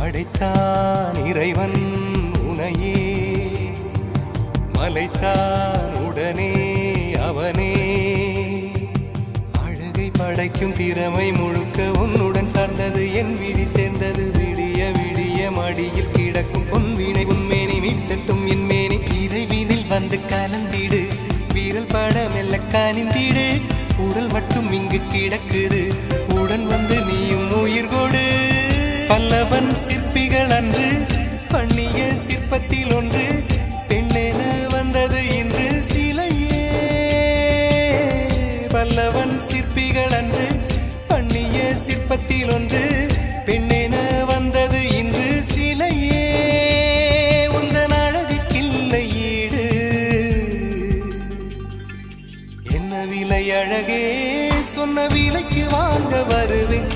படைத்தான் இறைவன் உனையே, மலைத்தான் உடனே அவனே. அழகை படைக்கும் திறமை முழுக்க உன்னுடன் சார்ந்தது, என் விழி சேர்ந்தது. விடிய விடிய மடியில் கிடக்கும் பொன்வினை உன்மேனி மீட்டட்டும் என் மேனி. இறைவினில் வந்து கலந்திடு, வீரல் பட மெல்ல காணிந்திடு. உடல் மட்டும் இங்கு கிடக்குது, உடன் வந்து நீயும் உயிர் கொடு. பல்லவன் சிற்பிகள் அன்று பண்ணிய சிற்பத்தில் ஒன்று, பெண்ணென வந்தது இன்று சிலையே. பல்லவன் சிற்பிகள் அன்று பண்ணிய சிற்பத்தில் ஒன்று, பெண்ணென வந்தது இன்று சிலையே. உந்தன் அழகுக்கில்லை ஈடு, என்ன விலை அழகே, சொன்ன விலைக்கு வாங்க வருவேன்.